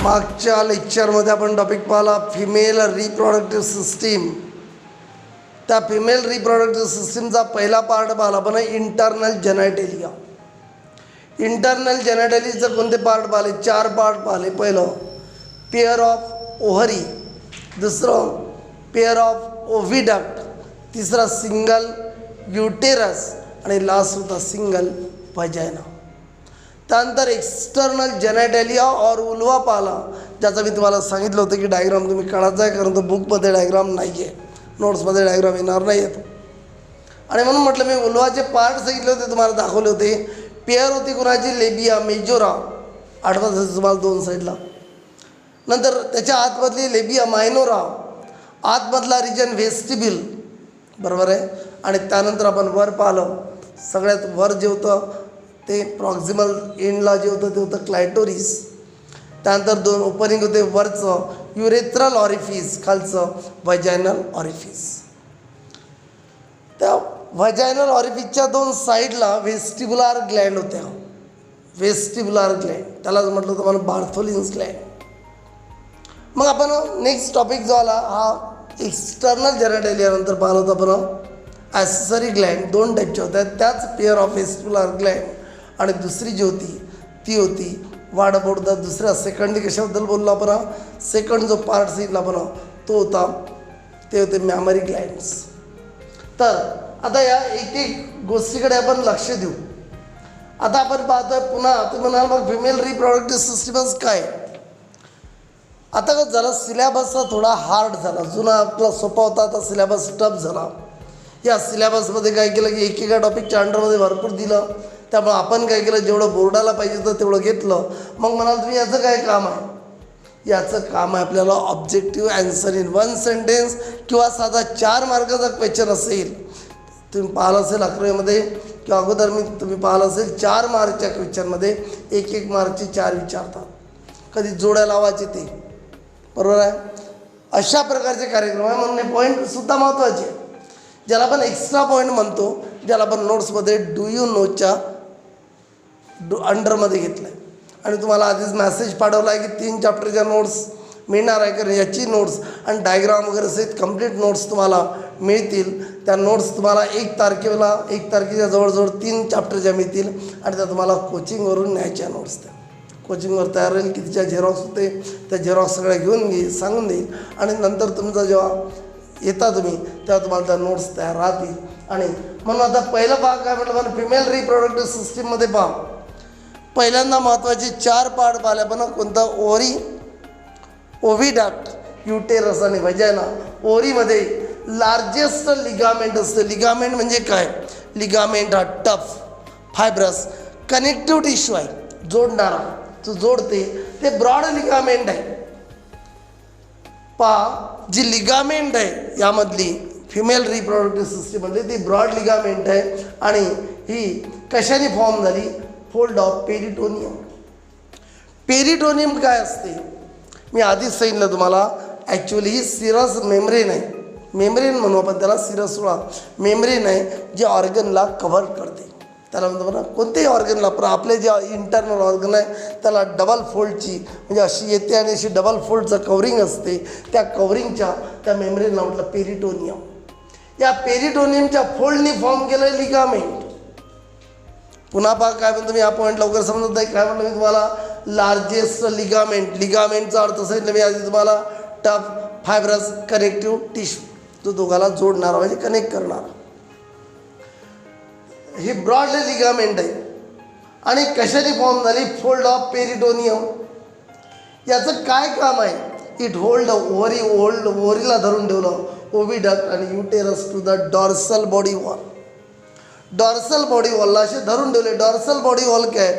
मागच्या लेक्चरमध्ये आपण टॉपिक पाहिला फिमेल रिप्रोडक्टिव्ह सिस्टीम. त्या फिमेल रिप्रोडक्टिव्ह सिस्टीमचा पहिला पार्ट पाहिला आपण इंटरनल जेनेटेलिया. इंटरनल जेनेटेलियाचे कोणते पार्ट पाहिले? 4 पार्ट पाहिले. पहिलं पेअर ऑफ ओव्हरी, दुसरं पेअर ऑफ ओव्हिडक्ट, तिसरा सिंगल युटेरस आणि लास्ट होता सिंगल व्हाजायना. त्यानंतर एक्सटर्नल जेनेटेलिया और उल्वा पाला, ज्याचं मी तुम्हाला सांगितलं होतं की डायग्राम तुम्ही काढायचा आहे, कारण तो बुकमध्ये डायग्राम नाही आहे, नोट्समध्ये डायग्राम येणार नाही येतो. आणि म्हणून म्हटलं मी उल्वाचे पार्ट सांगितले होते, तुम्हाला दाखवले होते. पेअर होती कुणाची? लेबिया मेजोरा, आठवत असेल तुम्हाला 2 साईडला. नंतर त्याच्या आतमधली लेबिया मायनोरा, आतमधला रिजन व्हेस्टिब्युल, बरोबर आहे. आणि त्यानंतर आपण वर पाहिलं, सगळ्यात वर जे होतं ते प्रॉक्झिमल एंडला जे होतं ते होतं क्लायटोरिस. त्यानंतर 2 ओपनिंग होते, वरचं युरेथ्रल ऑरिफिस, खालचं व्हाजायनल ऑरिफिस. त्या व्हाजायनल ऑरिफिसच्या 2 साईडला व्हेस्टिब्युलर ग्लँड होत्या. व्हेस्टिब्युलर ग्लँड, त्यालाच म्हटलं होतं मला बार्थोलिन्स ग्लँड. मग आपण नेक्स्ट टॉपिक जो आला हा एक्सटर्नल जेनेटेलियानंतर पाहिलं होतं आपण ॲसेसरी ग्लँड. 2 टाईपच्या होत्या, त्याच पेअर ऑफ व्हेस्टिब्युलर ग्लँड. आणि दुसरी जी होती ती होती वाट अबाउट द दुसऱ्या सेकंड कशाबद्दल बोललो आपण? सेकंड जो पार्ट सांगितला आपण तो होता ते होते मॅमरी ग्लँड्स. तर आता या एक एक गोष्टीकडे आपण लक्ष देऊ. आता आपण पाहतोय पुन्हा तुम्ही म्हणाल मग फिमेल रिप्रोडक्टिव्ह सिस्टीमच काय? आता का झाला सिलेबस थोडा हार्ड झाला. जुना आपला सोपा होता, आता सिलेबस टफ झाला. या सिलेबसमध्ये काय केलं की एकेका टॉपिकच्या अंडरमध्ये भरपूर दिलं, त्यामुळे आपण काय केलं जेवढं बोर्डाला पाहिजे होतं तेवढं घेतलं. मग म्हणाल तुम्ही याचं काय काम आहे? याचं काम आहे आपल्याला ऑब्जेक्टिव्ह ॲन्सर इन 1 सेंटेन्स किंवा साधा 4 मार्काचा क्वेश्चन असेल. तुम्ही पाहिलं असेल 11वीमध्ये किंवा अगोदर तुम्ही पाहिलं असेल 4 मार्कच्या क्वेश्चनमध्ये 1-1 मार्कचे 4 विचारतात. कधी जोड्या लावायचे ते, बरोबर आहे. अशा प्रकारचे कार्यक्रम आहे. म्हणून हे पॉईंटसुद्धा महत्त्वाचे, ज्याला आपण एक्स्ट्रा पॉईंट म्हणतो, ज्याला आपण नोट्समध्ये डू यू नोच्या अंडरमध्ये घेतलं आहे. आणि तुम्हाला आधीच मेसेज पाठवला आहे की 3 चॅप्टरच्या नोट्स मिळणार आहे, कारण याची नोट्स आणि डायग्राम वगैरे सहित कंप्लीट नोट्स तुम्हाला मिळतील. त्या नोट्स तुम्हाला 1 तारखेच्या जवळजवळ 3 चॅप्टरच्या मिळतील. आणि त्या तुम्हाला कोचिंगवरून न्यायच्या नोट्स. त्या कोचिंगवर तयार राहील, कितीच्या झेरॉक्स होते त्या झेरॉक्स सगळ्या घेऊन सांगून देईल. आणि नंतर तुमचा जेव्हा येता तुम्ही तेव्हा तुम्हाला त्या नोट्स तयार राहतील. आणि म्हणून आता पहिला भाग काय म्हटलं मला फिमेल रिप्रोडक्टिव्ह सिस्टीममध्ये पहा. पहिल्यांदा महत्त्वाचे 4 पार्ट पाहिले आपण. कोणता? ओव्हरी, ओव्हिडक्ट, युटेरस आणि व्हाजायना. ओव्हरीमध्ये लार्जेस्ट लिगामेंट असते. लिगामेंट म्हणजे काय? लिगामेंट हा टफ फायब्रस कनेक्टिव्ह टिश्यू आहे, जोडणारा, जो जोडते, ते ब्रॉड लिगामेंट आहे. जी लिगामेंट आहे यामधली फिमेल रिप्रोडक्टिव्ह सिस्टीममधली ती ब्रॉड लिगामेंट आहे. आणि ही कशाने फॉर्म झाली? Fold of peritoneum. पेरिटोनियम काय असते मी आधीच सांगितलं तुम्हाला. ॲक्च्युअली ही सिरस मेम्ब्रेन आहे. मेम्ब्रेन म्हणू आपण त्याला, सिरसोळा मेम्ब्रेन आहे जे ऑर्गनला कव्हर करते. त्याला म्हणतो म्हणा कोणत्याही ऑर्गनला, पण आपले जे इंटरनल ऑर्गन आहे त्याला डबल फोल्डची म्हणजे अशी येते आणि अशी डबल फोल्डचं कवरिंग असते. त्या कवरिंगच्या त्या मेम्ब्रेनला म्हटलं पेरिटोनियम. या पेरिटोनियमच्या फोल्डनी फॉर्म केलं आहे लिगामेंट. पुन्हा पहा काय म्हणतो मी, या पॉईंट लवकर समजत नाही. काय म्हणतो मी तुम्हाला? Largest ligament. लिगामेंटचा अर्थ सांगितलं मी आधी तुम्हाला, टफ फायब्रस कनेक्टिव्ह टिश्यू, जो दोघाला जोडणारा म्हणजे कनेक्ट करणारा. ही ब्रॉड लिगामेंट आहे. आणि कशाने फॉर्म झाली? Fold of peritoneum. याचं काय काम आहे? इट होल्ड ओव्हरी, ओव्हरीला धरून ठेवलं ओव्हिडक्ट आणि uterus to the dorsal body wall. Dorsal body वॉलला असे धरून ठेवले. डॉर्सल बॉडी वॉल काय?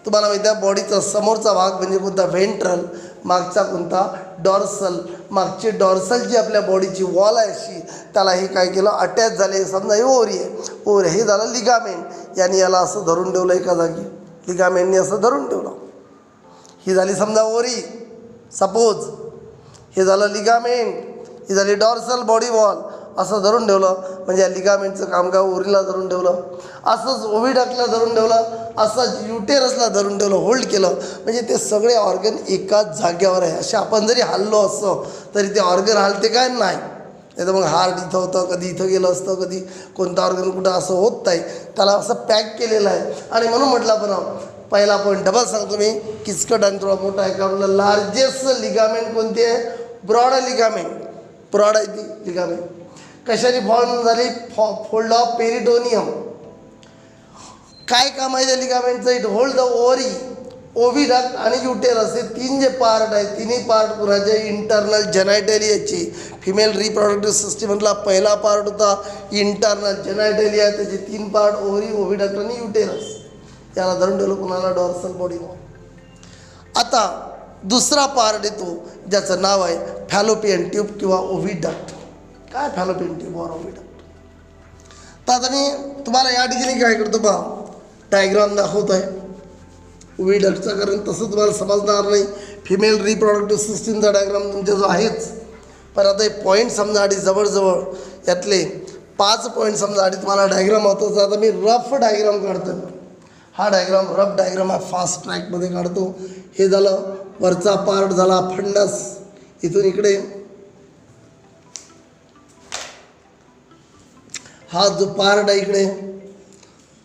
तुम्हाला माहिती आहे बॉडीचा समोरचा भाग म्हणजे कोणता? व्हेंट्रल. मागचा कोणता? डॉर्सल. मागची डॉर्सल जी आपल्या बॉडीची वॉल आहे अशी, त्याला हे काय केलं? अटॅच झाले. समजा हे ओव्हरी आहे, ओव्हरी हे झालं लिगामेंट. याने याला असं धरून ठेवलं एका जागी, लिगामेंटने असं धरून ठेवलं. ही झाली समजा ओव्हरी, सपोज. हे झालं लिगामेंट, ही झाली डॉर्सल बॉडी वॉल. असं धरून ठेवलं म्हणजे या लिगामेंटचं काम काय ओव्हरीला धरून ठेवलं, असंच ओव्हिडक्टला धरून ठेवलं, असंच युटेरसला धरून ठेवलं, होल्ड केलं, म्हणजे ते सगळे ऑर्गन एकाच जाग्यावर आहे. असे आपण जरी हललो असतो तरी ते ऑर्गन हलते काय नाही. नाही तर मग हार्ट इथं होतं, कधी इथं गेलं असतं, कधी कोणतं ऑर्गन कुठं, असं होत नाही. त्याला असं पॅक केलेलं आहे. आणि म्हणून म्हटलं आपण पहिला पॉईंट डबल सांगतो मी, किचकट आणि थोडा मोठा आहे. का आपलं लार्जेस्ट लिगामेंट कोणती आहे? Broad ligament. ब्रॉड आहे ती लिगामेंट. कशाने फॉर्म झाली? Fold of peritoneum. काय काम आहे त्या लिगामेंटचं? इट होल्ड द ओव्हरी, ओव्हिडक्ट आणि युटेरस हे तीन जे पार्ट आहेत, तिन्ही पार्ट कुणाचे? इंटरनल जेनायटेलियाची. फिमेल रिप्रोडक्टिव्ह सिस्टीममधला पहिला पार्ट होता इंटरनल जेनायटेलिया, त्याचे तीन पार्ट ओव्हरी, ओव्हिडक्ट आणि युटेरस. याला धरून ठेवलं कुणाला? Dorsal body. आता दुसरा पार्ट येतो ज्याचं नाव आहे फॅलोपियन ट्यूब किंवा ओव्हिडक्ट. काय फॅलोपियन ट्यूब और ओव्हिडक्ट? तर आता मी तुम्हाला या ठिकाणी काय करतो पहा, डायग्राम दाखवतो आहे ओव्हिडक्टचा, कारण तसं तुम्हाला समजणार नाही. फिमेल रिप्रोडक्टिव्ह सिस्टीमचा डायग्राम तुमच्या जो आहेच, पण आता हे पॉईंट समजासाठी जवळजवळ यातले 5 पॉईंट समजासाठी तुम्हाला डायग्राम होतो. आता मी रफ डायग्राम काढतो. हा डायग्राम रफ डायग्राम आहे, फास्ट ट्रॅकमध्ये काढतो. हे झालं वरचा पार्ट झाला फंडस, इथून इकडे हा जो पार्ट आहे इकडे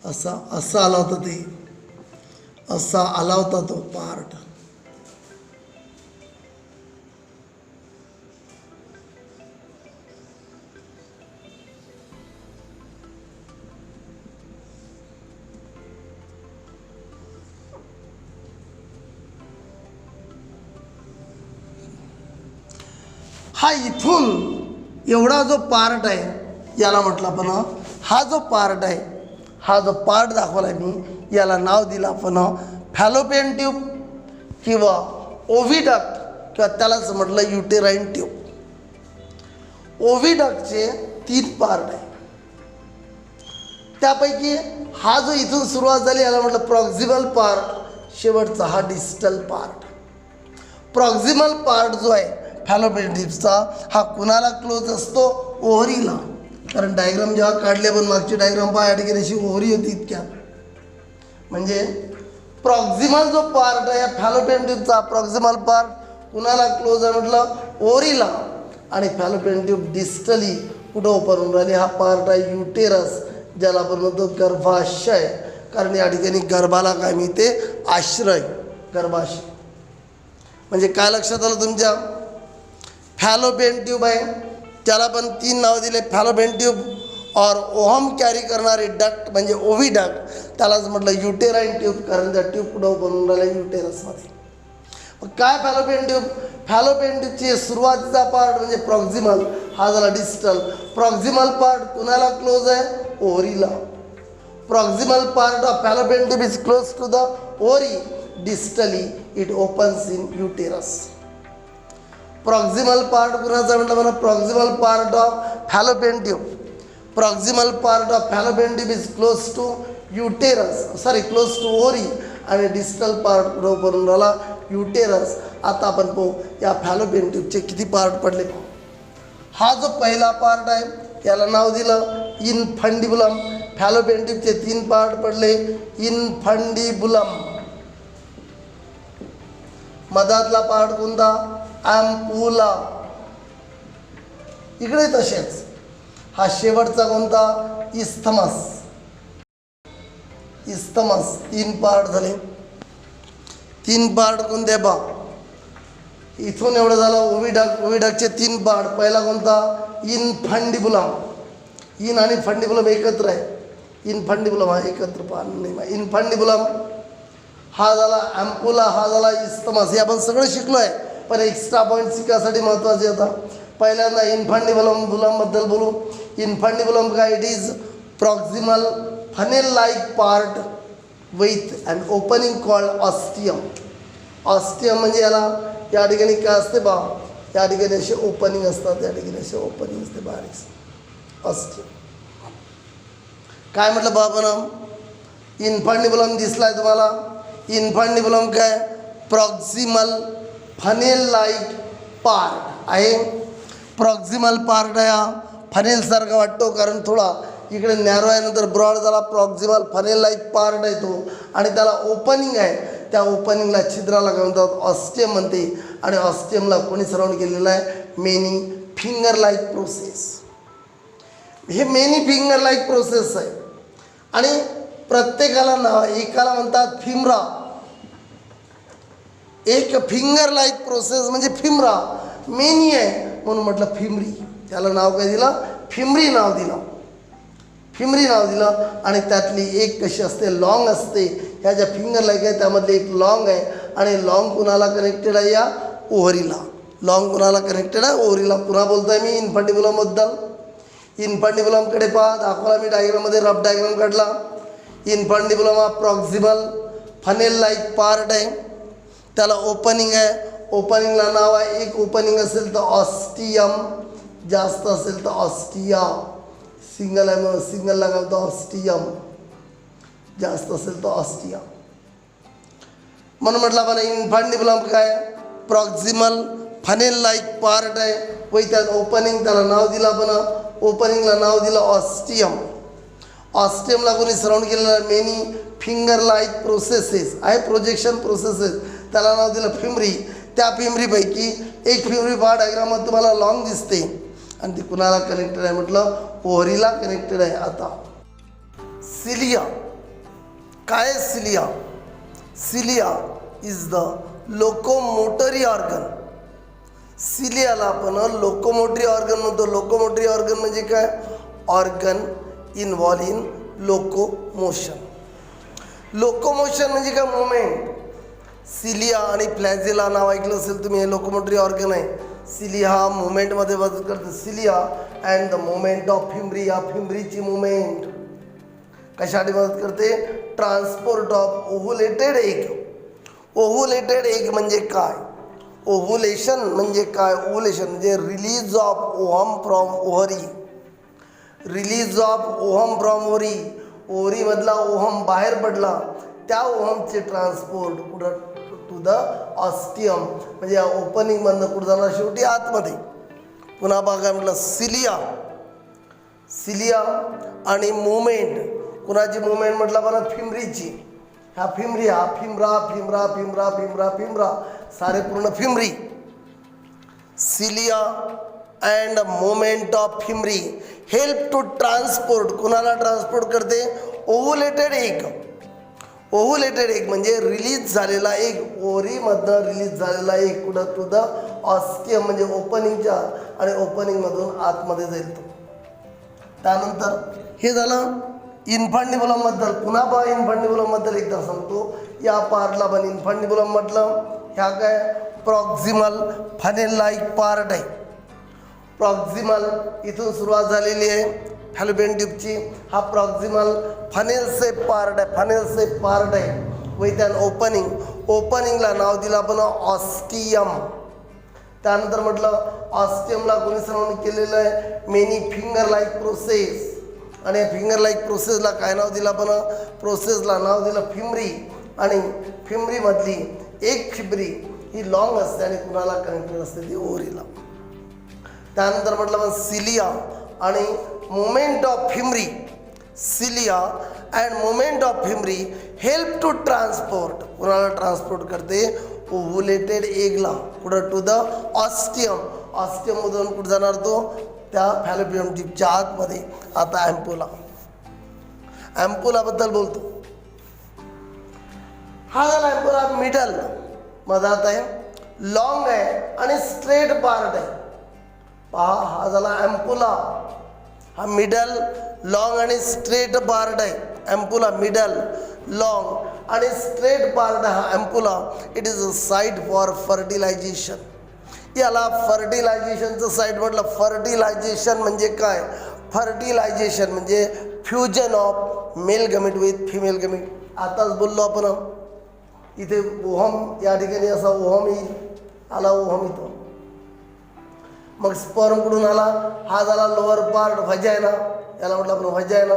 असा आला होता, ते असा आला होता तो पार्ट. हा इथून एवढा जो पार्ट आहे याला म्हटलं आपण, हा जो पार्ट आहे, हा जो पार्ट दाखवला आहे मी, याला नाव दिलं आपण फॅलोपियन ट्यूब किंवा ओव्हिडक्ट किंवा त्यालाच म्हटलं युटेराइन ट्यूब. ओव्हिडक्टचे 3 पार्ट आहे. त्यापैकी हा जो इथून सुरुवात झाली याला म्हटलं प्रॉक्झिमल पार्ट, शेवटचा हा डिस्टल पार्ट. प्रॉक्झिमल पार्ट जो आहे फॅलोपियन ट्यूबचा, हा कुणाला क्लोज असतो? ओव्हरीला. कारण डायग्राम जेव्हा काढले पण मागची डायग्राम पहा, या ठिकाणी अशी ओव्हरी होती इतक्या. म्हणजे प्रॉक्झिमल जो पार्ट आहे फॅलोपियन ट्यूबचा, प्रॉक्झिमल पार्ट कुणाला क्लोज आहे म्हटलं? ओव्हरीला. आणि फॅलोपियन ट्यूब डिस्टली कुठं ओपन होऊन राहिली? हा पार्ट आहे युटेरस, ज्याला आपण म्हणतो गर्भाशय. कारण या ठिकाणी गर्भाला काय मिळते? आश्रय, गर्भाशय. म्हणजे काय लक्षात आलं तुमच्या? फॅलोपियन ट्यूब आहे, त्याला पण 3 नाव दिले. फॅलोपियन ट्यूब और ओहम कॅरी करणारे डक्ट म्हणजे ओव्हिडक्ट, त्यालाच म्हटलं युटेराइन ट्यूब, कारण त्या ट्यूब कुठं ओपन होऊन राहिल्या? युटेरसमध्ये. काय फॅलोपियन ट्यूब? फॅलोपियन ट्यूबची सुरुवातीचा पार्ट म्हणजे प्रॉक्झिमल, हा झाला डिस्टल. प्रॉक्झिमल पार्ट कुणाला क्लोज आहे? ओव्हरीला. Proximal part of fallopian tube is close to the ovary. Distally it opens in uterus. Proximal part कुणाचा म्हटलं मला? Proximal part of fallopian tube. Proximal part of fallopian tube is close to uterus, close to ovary. आणि distal part कुठं open राहिला? Uterus. आता आपण पाहू या फॅलोपियन ट्यूबचे किती पार्ट पडले. हा जो पहिला पार्ट आहे याला नाव दिलं इनफंडिबुलम. फॅलोपियन ट्यूबचे 3 पार्ट पडले. इनफंडिबुलम. मधातला पार्ट कोणता? ॲम्पुला. इकडे तसेच. हा शेवटचा कोणता? इस्थमस. इस्थमस. 3 पार्ट झाले. 3 पार्ट कोणते पहा? इथून एवढं झालं ओव्हिडक्ट. ओव्हिडक्टचे 3 पार्ट. पहिला कोणता? इनफंडिबुलम. इन आणि फंडिबुलम एकत्र आहे. इनफंडिबुलम हा एकत्र पाहणं नाही. इनफंडिबुलम हा झाला ॲम्पुला, हा झाला इस्थमस. हे आपण सगळं शिकलो आहे, पण एक्स्ट्रा पॉईंट शिकायसाठी महत्त्वाचे होता. पहिल्यांदा इनफंडिबुलमबद्दल बोलू. इनफंडिबुलम काय? It is proximal funnel like part with an opening called ostium. Ostium म्हणजे याला या ठिकाणी काय असते बा? या ठिकाणी असे ओपनिंग असतात, या ठिकाणी असे ओपनिंग असते बारीक. ऑस्टियम काय म्हटलं बा आपण? इनफंडिबुलम दिसलाय तुम्हाला? इनफंडिबुलम काय? प्रॉक्झिमल फनेल लाईक पार्ट आहे. प्रॉक्झिमल पार्ट आहे. फनेलसारखा वाटतो, कारण थोडा इकडे नॅरो आहे, नंतर ब्रॉड झाला. प्रॉक्सिमल फनेल लाईक पार्ट आहे तो, आणि त्याला ओपनिंग आहे. त्या ओपनिंगला छिद्राला काय म्हणतात, ऑस्टियम म्हणते. आणि ऑस्टियमला कोणी सराउंड केलेलं आहे, मेनी फिंगर लाईक प्रोसेस. हे मेनी फिंगर लाईक प्रोसेस आहे. आणि प्रत्येकाला नाव, एकाला म्हणतात फिमरा, एक फिंगर लाईक प्रोसेस म्हणजे फिमरा. मेनी आहे म्हणून म्हटलं फिमरी. त्याला नाव काय दिलं, फिमरी नाव दिलं, फिमरी नाव दिलं. आणि त्यातली एक कशी असते, लॉंग असते. ह्या ज्या फिंगर लाईक आहे त्यामधली एक लॉंग आहे. आणि लॉंग कुणाला कनेक्टेड आहे, या ओव्हरीला. लॉंग कुणाला कनेक्टेड आहे, ओव्हरीला. पुन्हा बोलतोय मी इन्फंटिबुलमबद्दल. इन्फंटिबुलमकडे पहा, दाखवला मी डायग्राममध्ये, रफ डायग्राम काढला. इन्फंटिबुलम हा प्रॉक्सिमल फनेल लाईक पार्ट आहे. त्याला ओपनिंग आहे. ओपनिंगला नाव आहे, एक ओपनिंग असेल तर ऑस्टियम, जास्त असेल तर ऑस्टिया. सिंगल आहे म्हणून सिंगलला काय होतं, ऑस्टियम. जास्त असेल तर ऑस्टिया. म्हणून म्हटलं आपण इन्फंटिबुलम काय, प्रॉक्सिमल फनेल लाईक पार्ट आहे. व त्यात ओपनिंग, त्याला नाव दिलं आपण, ओपनिंगला नाव दिलं ऑस्टियम. ऑस्टियमला कोणी सराउंड केलेलं, मेनी फिंगर लाईक प्रोसेसेस आहे, प्रोजेक्शन प्रोसेसेस. त्याला नाव दिलं फिमरी. त्या फिमरीपैकी एक फिमरी पहा डायग्राममध्ये तुम्हाला लॉंग दिसते, आणि ती कुणाला कनेक्टेड आहे म्हटलं, ओव्हरीला कनेक्टेड आहे. आता सिलिया काय आहे, cilia, cilia is the locomotory organ. सिलियाला आपण लोकोमोटरी ऑर्गन म्हणतो. लोकोमोटरी ऑर्गन म्हणजे काय, organ involve in locomotion. Locomotion म्हणजे काय, मुवमेंट. सिलिया आणि फ्लॅजेला नाव ऐकलं असेल तुम्ही, हे लोकोमोटरी ऑर्गन आहे. सिलिया हा मुवमेंटमध्ये मदत करते. Cilia and the movement of fimbriae, या फिमरीची मुवमेंट कशासाठी मदत करते, transport of ovulated egg. Ovulated egg म्हणजे काय, ओव्हुलेशन म्हणजे काय, ओव्हुलेशन म्हणजे release of ovum from ovary. Release of ovum from ovary, ओव्हरीमधला ओहम बाहेर पडला, त्या ओहमचे ट्रान्सपोर्ट कुठं, टू द ऑस्टियम. म्हणजे या ओपनिंगमधनं कुठं जाणार, शेवटी आतमध्ये. पुन्हा बघा म्हटलं सिलिया, सिलिया आणि मुवमेंट. कुणाची मुवमेंट म्हटलं बरं, फिमरीची. ह्या फिमरी, हा फिमरा फिमरा फिमरा फिमरा फिमरा, सारे पूर्ण फिमरी. Cilia and movement of fimbriae help to transport, कुणाला ट्रान्सपोर्ट करते, ओव्हुलेटेड एग. ओव्हुलेटेड एग म्हणजे रिलीज झालेला एग, ओव्हरीमधनं रिलीज झालेला एग कुठं, टू द ऑस्टियम म्हणजे ओपनिंगच्या, आणि ओपनिंगमधून आतमध्ये जाईल तो. त्यानंतर हे झालं इन्फंटिबुलमबद्दल. पुन्हा बघा इन्फंटिबुलमबद्दल एकदा सांगतो. या पार्टला पण इन्फंटिबुलम म्हटलं, ह्या काय प्रॉक्सिमल फनेल लाईक पार्ट आहे. प्रॉक्सिमल इथून सुरुवात झालेली आहे फॅलोपियन ट्यूबची. हा प्रॉक्सिमल फनेल सेप पार्ट आहे, फनेल सेप पार्ट आहे. व त्यानं ओपनिंग, ओपनिंगला नाव दिलं आपण ऑस्टियम. त्यानंतर म्हटलं ऑस्टियमला कोणी सराउंड केलेलं आहे, मेनी फिंगर लाईक प्रोसेस. आणि फिंगर लाईक प्रोसेसला काय नाव दिलं आपण, प्रोसेसला नाव दिलं फिमरी. आणि फिमरीमधली एक फिमरी ही लॉंग असते आणि कुणाला कनेक्टेड असते, ती ओव्हरीला. त्यानंतर म्हटलं आपण सिलिया आणि movement of fimbriae. Cilia and movement of fimbriae help to transport, कुणाला ट्रान्सपोर्ट करते, ओव्हुलेटेड एगला, कुठं, टू द ऑस्टियम. ऑस्टियममधून कुठं जाणार तो, त्या फॅलोपियन ट्यूबच्या आतमध्ये. आता ॲम्पुला, ॲम्पुलाबद्दल बोलतो. हा झाला ॲम्पुला, मिडल मधात आहे, लॉंग आहे आणि स्ट्रेट पार्ट आहे. पहा, हा झाला ॲम्पुला. हा मिडल, लॉंग आणि स्ट्रेट पार्ट आहे. ॲम्पुला मिडल, लॉंग आणि स्ट्रेट पार्ट हा ampulla. It is a site for fertilisation. याला फर्टिलायझेशनचं साईट म्हटलं. फर्टिलायझेशन म्हणजे काय, फर्टिलायझेशन म्हणजे fusion of male gamete with female gamete. आताच बोललो आपण, इथे ओहम, या ठिकाणी असा ओहम येईल, आला ओहम इथं. मग स्पर्म कुठून आला, हा झाला लोअर पार्ट व्हजायना, याला म्हटलं आपण व्हजायना.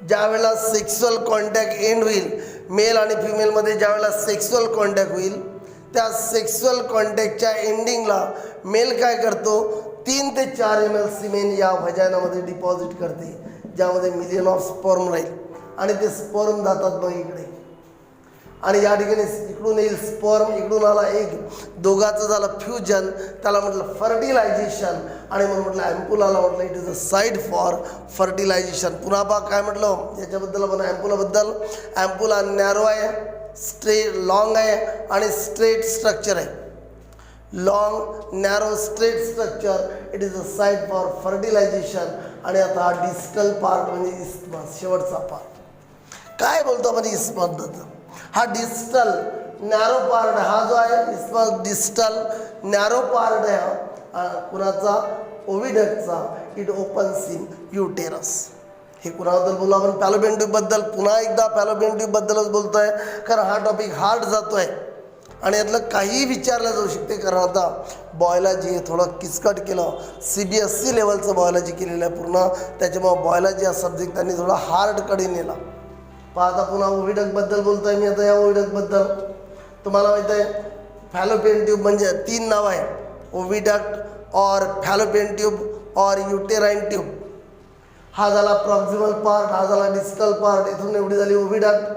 ज्या वेळेला सेक्स्युअल कॉन्टॅक्ट एंड होईल, मेल आणि फिमेलमध्ये ज्या वेळेला सेक्स्युअल कॉन्टॅक्ट होईल, त्या सेक्स्युअल कॉन्टॅक्टच्या एंडिंगला मेल काय करतो, 3 ते 4 ml सिमेन या व्हजायनामध्ये डिपॉझिट करते, ज्यामध्ये मिलियन ऑफ स्पर्म राहील आणि ते स्पर्म जातात मग इकडे आणि या ठिकाणी इकडून येईल स्पर्म, इकडून आला एक, दोघाचं झालं फ्युजन, त्याला म्हटलं फर्टिलायझेशन आणि म्हणून म्हटलं ॲम्पुलाला म्हटलं it is a site for fertilization. पुन्हा बा काय म्हटलं याच्याबद्दल आपण ॲम्पुलाबद्दल, ॲम्पुला नॅरो आहे, स्ट्रेट लॉंग आहे आणि स्ट्रेट स्ट्रक्चर आहे. Long narrow straight structure, it is a site for fertilization. आणि आता हा डिस्टल पार्ट म्हणजे इस्मस, शेवटचा पार्ट. काय बोलतो आपण इस्मसबद्दल? हा डिस्टल नॅरो पार्ट, हा जो आहे इस्मस डिस्टल नॅरो पार्ट आहे हा कुणाचा, ओव्हिडक्टचा. It opens in uterus. हे कुणाबद्दल बोलू आपण? फॅलोपियन ट्यूबबद्दल. पुन्हा एकदा फॅलोपियन ट्यूबबद्दलच बोलतो आहे, कारण हा टॉपिक हार्ड जातो आहे आणि यातलं काहीही विचारलं जाऊ शकते. कारण आता बॉयलॉजी थोडं किचकट केलं, CBSE लेवलचं बॉयलॉजी केलेलं आहे पूर्ण, त्याच्यामुळं बॉयलॉजी हा सब्जेक्ट त्यांनी थोडा हार्डकडे नेला. आता पुन्हा ओव्हिडक्टबद्दल बोलतो आहे मी. आता या ओव्हिडक्टबद्दल तुम्हाला माहीत आहे, फॅलोपियन ट्यूब म्हणजे 3 नाव आहे, ओव्हिडक्ट और फॅलोपियन ट्यूब और युटेराइन ट्यूब. हा झाला प्रॉक्झिमल पार्ट, हा झाला डिस्टल पार्ट. इथून एवढी झाली ओव्हिडक्ट.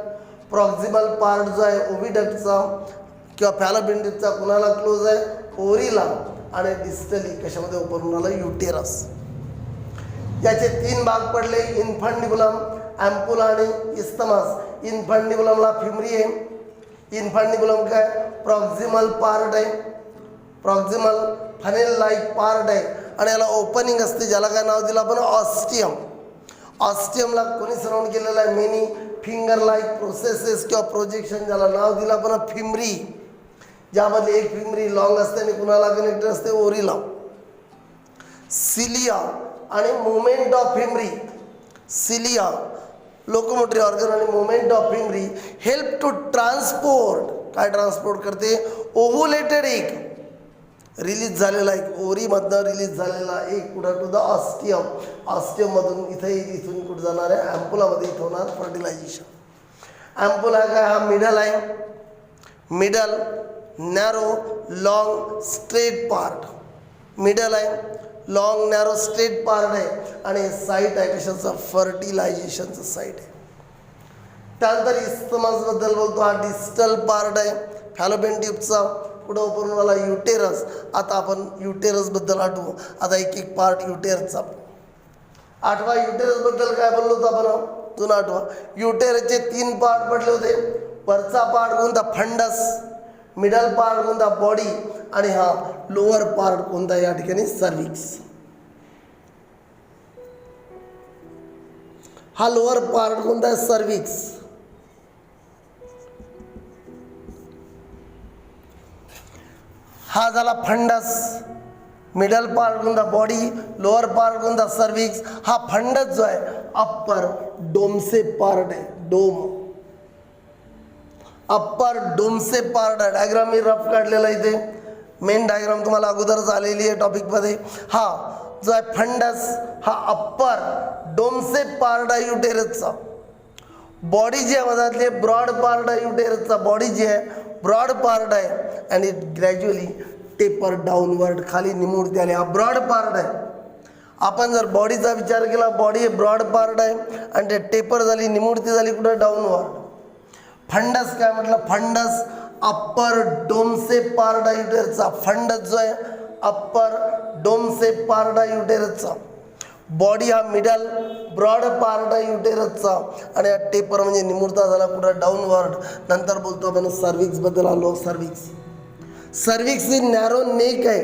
प्रॉक्झिमल पार्ट जो आहे ओव्हिडक्टचा किंवा फॅलोपियन ट्यूबचा कुणाला क्लोज आहे, ओरीला. आणि डिस्टली कशामध्ये ओपन होऊन आलं, युटेरस. याचे 3 भाग पडले, इन्फंडिबुलम, ॲम्पुला आणि इस्तमस. इन्फंडिबुलमला फिमरी आहे. इन्फंडिबुलम काय, प्रॉक्झिमल पार्ट आहे, प्रॉक्झिमल फनेल लाईक पार्ट आहे आणि याला ओपनिंग असते, ज्याला काय नाव दिलं आपण, ऑस्टियम. ऑस्टियमला कोणी सराउंड केलेलं आहे, मेनी फिंगर लाईक प्रोसेसेस किंवा प्रोजेक्शन, ज्याला नाव दिलं आपण फिमरी, ज्यामध्ये एक फिमरी लॉंग असते आणि कुणाला कनेक्टेड असते, ओरीला. सिलिया आणि movement of fimbriae. Cilia locomotory organ आणि movement of fimbriae help to transport. काय ट्रान्सपोर्ट करते, ओव्हुलेटेड एग, रिलीज झालेला एक, ओरीमधनं रिलीज झालेला एक कुठं, टू द ऑस्टियम. ऑस्टियममधून इथे इथून कुठं जाणार आहे, ॲम्पुलामध्ये इथं होणार फर्टिलायझेशन. ॲम्पुला काय, हा मिडल आहे, middle narrow long straight part. Middle आहे, लॉंग नॅरो स्ट्रेट पार्ट आहे आणि साईट आहे कशाचं, फर्टिलायझेशनचं साईट आहे. त्यानंतर इस्तमसबद्दल बोलतो, हा डिस्टल पार्ट आहे फॅलोपियन ट्यूबचा, पुढं ओपन मला युटेरस. आता आपण युटेरसबद्दल आठवू. आता एक एक पार्ट युटेरसचा आठवा. युटेरसबद्दल काय बोललो होतो आपण, जुना आठवा. युटेरसचे 3 पार्ट पडले होते. वरचा पार्ट कोणता, फंडस. मिडल पार्ट कोणता, बॉडी. आणि हा लोअर पार्ट कोणता, या ठिकाणी सर्विक्स. हा लोअर पार्ट कोणता आहे, सर्विक्स. हा झाला फंडस. मिडल पार्ट कोणता, बॉडी. लोअर पार्ट कोणता, सर्विक्स. हा फंडस जो आहे अप्पर डोमसे पार्ट आहे, डोम. अप्पर डोमसे पार्ट आहे. डायग्राम मी रफ काढलेला इथे, मेन डायग्राम तुम्हाला अगोदरच आलेली आहे टॉपिकमध्ये. हा जो आहे फंडस, हा अप्पर डोमसे पार्ट आहे युटेरसचा. बॉडी जी आहे मधातली ब्रॉड पार्ट आहे युटेरसचा. बॉडी जी आहे ब्रॉड पार्ट आहे and it gradually taper downward, खाली निमुळते आले. हा ब्रॉड पार्ट आहे. आपण जर बॉडीचा विचार केला, बॉडी हे ब्रॉड पार्ट आहे आणि ते टेपर झाली, निमुळती झाली कुठं, डाऊनवर्ड. फंडस काय म्हटलं, फंडस अप्पर डोमसे पार्ट आहे युटेरसचा. फंडस जो आहे अप्पर डोमसे पार्ट आहे युटेरसचा. बॉडी हा मिडल ब्रॉड पार्ट आहे युटेरसचा आणि हा टेपर म्हणजे निमुळता झाला कुठं, डाऊनवर्ड. नंतर बोलतो आपण सर्विक्सबद्दल आलो. सर्विक्स ही नॅरो नेक आहे.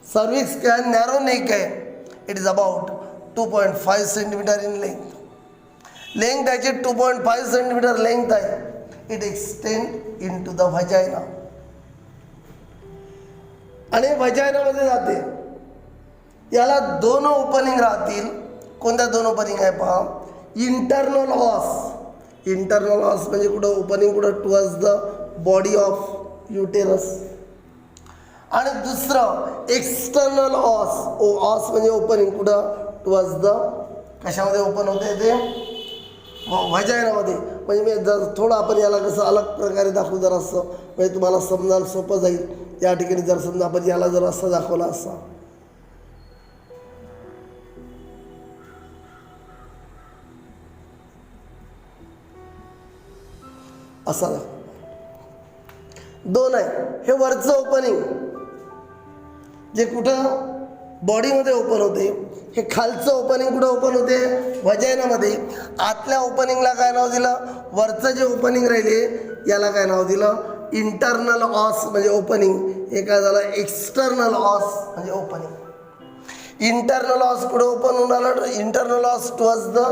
सर्विक्स काय, नॅरो नेक आहे. It is about 2.5 centimetre in length. Length त्याची 2.5 सेंटीमीटर लेंथ आहे. It extend into the vagina आणि व्हजायनामध्ये जाते. याला 2 ओपनिंग राहतील. कोणत्या 2 ओपनिंग आहे पहा, इंटरनल ऑस. इंटरनल ऑस म्हणजे कुठं, ओपनिंग कुठं, towards the body of uterus. आणि दुसरं एक्सटर्नल ऑस. ऑस म्हणजे ओपनिंग कुठं, टुवर्ड्स द, कशामध्ये ओपन होते ते, व्हजायनामध्ये. म्हणजे मी जर थोडं आपण याला कसं अलग प्रकारे दाखवू जर असं, म्हणजे तुम्हाला समजायला सोपं जाईल. या ठिकाणी जर समजा आपण याला जर असं दाखवला असा, असा दाखव. 2 आहे. हे वरचं ओपनिंग जे कुठं बॉडीमध्ये ओपन होते, हे खालचं ओपनिंग कुठं ओपन होते, व्हजायनामध्ये. आतल्या ओपनिंगला काय नाव दिलं, वरचं जे ओपनिंग राहिले याला काय नाव दिलं, इंटरनल ऑस म्हणजे ओपनिंग. हे काय झालं, एक्सटर्नल ऑस म्हणजे ओपनिंग. इंटरनल ऑस कुठं ओपन होऊन आलं, internal os towards the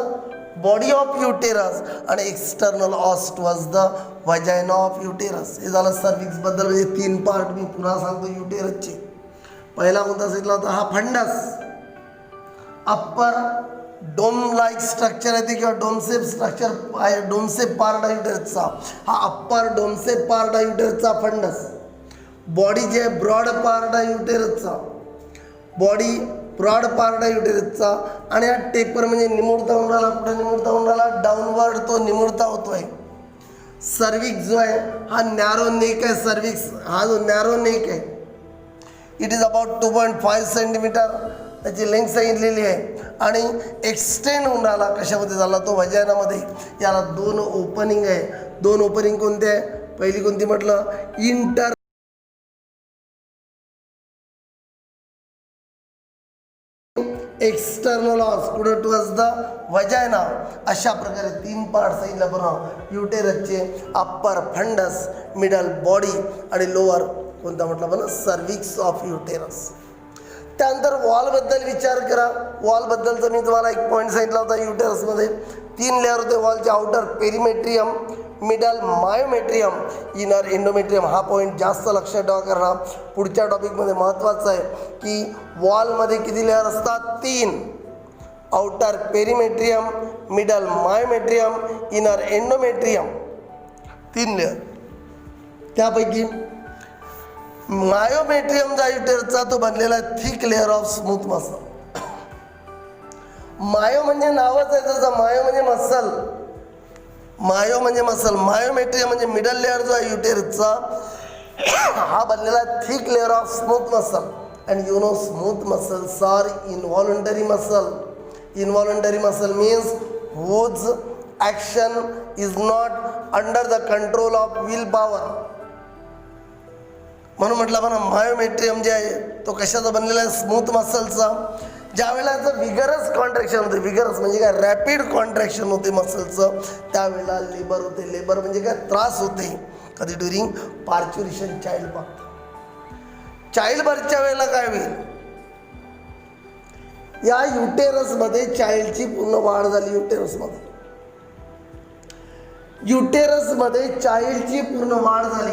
body of uterus आणि external os towards the vagina of uterus. हे झालं सर्विक्सबद्दल. म्हणजे 3 पार्ट मी पुन्हा सांगतो युटेरसचे. पहिला कोणता सांगितला होता, हा fundus. Upper dome like structure आहे ते किंवा डोमसेप स्ट्रक्चर आहे, डोमसेप पार्ट आहे युटेरसचा. हा अप्पर डोमसेप पार्ट आहे युटेरसचा फंडस. बॉडी जे ब्रॉड पार्ट आहे युटेरसचा, बॉडी ब्रॉड पार्ट आहे युटेरसचा. आणि हा टेपर म्हणजे निमुळता होऊन राहिला, कुठे निमुळता होऊन राहिला, डाऊनवर्ड तो निमुळता होतोय. सर्विक्स जो आहे हा नॅरो नेक आहे. सर्विक्स हा जो नॅरो नेक आहे, इट इज अबाउट 2.5 सेंटीमीटर त्याची लेंथ सांगितलेली आहे. आणि एक्सटेंड होऊन राहिला कशामध्ये झाला, तो व्हजायनामध्ये. याला 2 ओपनिंग आहे. 2 ओपनिंग कोणते आहे, पहिली कोणती म्हटलं, एक्सटर्नल ऑस कुठं टुवर्ड्स द व्हजायना. अशा प्रकारे 3 पार्ट सांगितलं पण युटेरसचे, अप्पर फंडस, मिडल बॉडी आणि लोअर कोणता म्हटलं पण सर्विक्स ऑफ युटेरस. त्यानंतर वॉलबद्दल विचार करा. वॉलबद्दलचं मी तुम्हाला एक पॉईंट सांगितला होता. युटेरसमध्ये 3 लेअर होते वॉलचे. Outer perimetrium, middle myometrium, inner endometrium. हा पॉईंट जास्त लक्षात ठेवा कारण पुढच्या टॉपिकमध्ये महत्त्वाचा आहे की वॉलमध्ये किती लेअर असतात, 3. Outer perimetrium, middle myometrium, inner endometrium, 3 layer. त्यापैकी मायोमेट्रियम जो युटेरसचा तो बनलेला आहे thick layer of smooth muscle. Myo म्हणजे नावच आहे त्याचं, मायो म्हणजे मसल. मायो म्हणजे मसल. मायोमेट्रियम म्हणजे मिडल लेअर जो आहे युटेरसचा हा बनलेला आहे thick layer of smooth muscle. And you know smooth muscles are involuntary muscle. Involuntary muscle means whose action is not under the control of will power. म्हणून म्हटलं आपण मायोमेट्रियम जे आहे तो कशाचा बनलेला आहे, स्मूथ मसलचा. ज्या वेळेला याचं विगरस कॉन्ट्रॅक्शन होते, विगरस म्हणजे काय, रॅपिड कॉन्ट्रॅक्शन होते मसलचं, त्यावेळेला लेबर होते. लेबर म्हणजे काय, त्रास होते. कधी ड्युरिंग पार्च्युरेशन, चाइल्ड बर्थ. चाइल्ड बर्थच्या वेळेला काय होईल, या युटेरसमध्ये चाइल्डची पूर्ण वाढ झाली. युटेरसमध्ये चाइल्डची पूर्ण वाढ झाली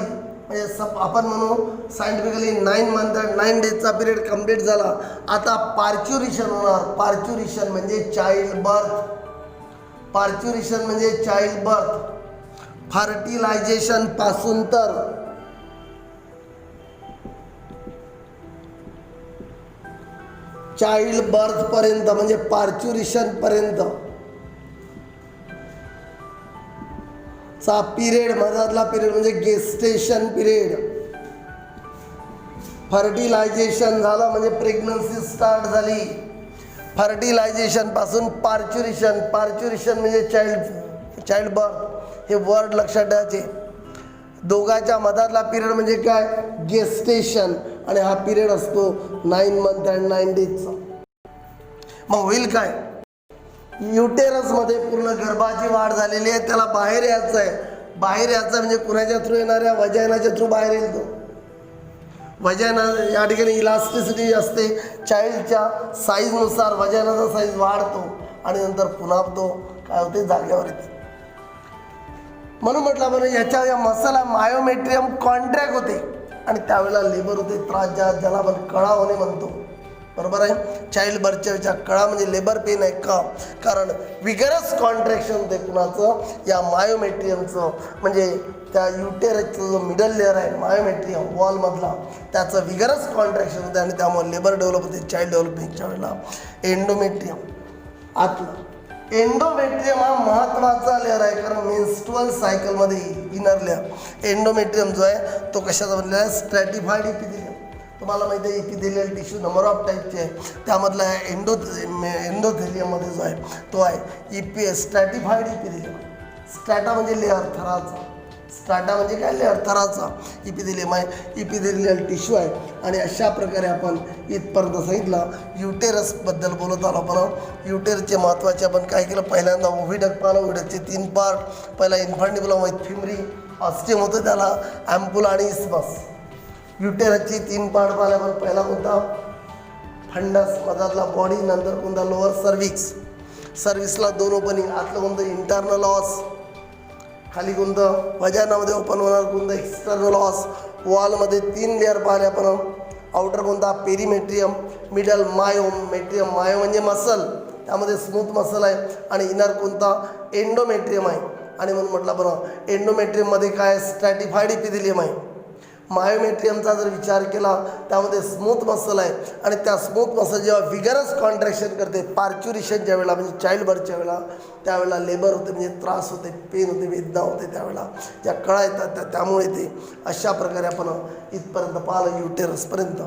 म्हणजे आपण म्हणू सायंटिफिकली 9 मंथ अँड 9 डेजचा पिरियड कंप्लीट झाला. आता पार्च्युरेशन होणार. पार्च्युरेशन म्हणजे चाइल्ड बर्थ. पार्च्युरेशन म्हणजे चाइल्ड बर्थ. फर्टिलायझेशन पासून तर चाइल्ड बर्थ पर्यंत म्हणजे पार्च्युरेशन पर्यंत चा पिरियड, मधातला पिरियड म्हणजे गेस्टेशन पिरियड. फर्टिलायझेशन झालं म्हणजे प्रेग्नन्सी स्टार्ट झाली. फर्टिलायझेशन पासून पार्च्युरेशन. पार्च्युरेशन म्हणजे चाइल्ड बर्थ. हे वर्ड लक्षात ठेवायचे. दोघांच्या मधातला पिरियड म्हणजे काय, गेस्टेशन. आणि हा पिरियड असतो 9 मंथ अँड 9 डेजचा. मग होईल काय, युटेरसमध्ये पूर्ण गर्भाची वाढ झालेली आहे, त्याला बाहेर यायचं आहे. बाहेर यायचं म्हणजे कुणाच्या थ्रू येणाऱ्या, वजायनाच्या थ्रू बाहेर येईल तो. वजायना या ठिकाणी इलास्टिसिटी असते. चाइल्डच्या साईजनुसार वजायनाचा साईज वाढतो आणि नंतर पुन्हा तो काय होते, जागेवर येते. म्हणून म्हटलं आपण याच्या या मसला मायोमेट्रियम कॉन्ट्रॅक्ट होते आणि त्यावेळेला लेबर होते, त्रास ज्याला आपण कळा होणे म्हणतो. बरोबर आहे. चाइल्ड बर्थच्या वेळेच्या कळा म्हणजे लेबर पेन आहे का, कारण विगरस कॉन्ट्रॅक्शन होते कुणाचं, या मायोमेट्रियमचं. म्हणजे त्या युटेरसचं जो मिडल लेअर आहे मायोमेट्रियम वॉलमधला, त्याचं विगरस कॉन्ट्रॅक्शन होते आणि त्यामुळे लेबर डेव्हलप होते. चाइल्ड डेव्हलपमेंटच्या वेळेला एंडोमेट्रियम आतलं. एंडोमेट्रियम हा महत्त्वाचा लेअर आहे कारण मेन्स्ट्रुअल सायकलमध्ये इनर लेअर. एंडोमेट्रियम जो आहे तो कशाचा बनलेला आहे, स्ट्रॅटिफाईड इपिथेलियम. तुम्हाला माहिती आहे इपिथेलियल टिश्यू नंबर ऑफ टाईपचे आहे, त्यामधला एंडोथेलियममध्ये जो आहे तो आहे स्ट्रॅटिफाईड इपिथेलियम. स्ट्रॅटा म्हणजे लेअर, थराचा. स्ट्राटा म्हणजे काय लेअर थराचा इपिथेलियम आहे, इपिथेलियल टिश्यू आहे. आणि अशा प्रकारे आपण इथपर्यंत सांगितलं. युटेरसबद्दल बोलत आलो आपण. युटेरसचे महत्त्वाचे आपण काय केलं, पहिल्यांदा ओव्हिडक पाहिलं. ओव्हिडकचे 3 पार्ट. पहिला इन्फंटिबुलम विथ फिमरी, ऑस्टियम होतं त्याला, ॲम्पुल आणि इस्मस. युटेरसची 3 पार्ट पाहिले आपण. पहिला कोणता, फंडस, मधातला बॉडी, नंतर कोणता लोअर सर्विक्स. सर्व्हिसला 2 ओपनिंग, आतलं कोणतं इंटरनल ऑस, खाली कोणतं वजानामध्ये ओपन होणार कोणतं एक्सटर्नल ऑस. वॉलमध्ये 3 लेअर पाहिले आपण. आउटर कोणता पेरिमेट्रियम, मिडल मायोम. मेट्रियम मायो म्हणजे मसल, त्यामध्ये स्मूथ मसल आहे. आणि इनर कोणता एंडोमेट्रियम आहे. आणि म्हणून म्हटलं आपण एंडोमेट्रियममध्ये काय स्ट्रॅटिफाईड इपिथेलियम आहे. मायोमेट्रियमचा जर विचार केला त्यामध्ये स्मूथ मसल आहे. आणि त्या स्मूथ मसल जेव्हा विगरस कॉन्ट्रॅक्शन करते, पार्च्युरेशनच्या वेळेला म्हणजे चाइल्ड बर्थच्या वेळेला, त्यावेळेला लेबर होते, म्हणजे त्रास होते, पेन होते, वेदना होते. त्यावेळेला ज्या कळा येतात त्यामुळे ते अशा प्रकारे आपण इथपर्यंत पाहिलं युटेरसपर्यंत.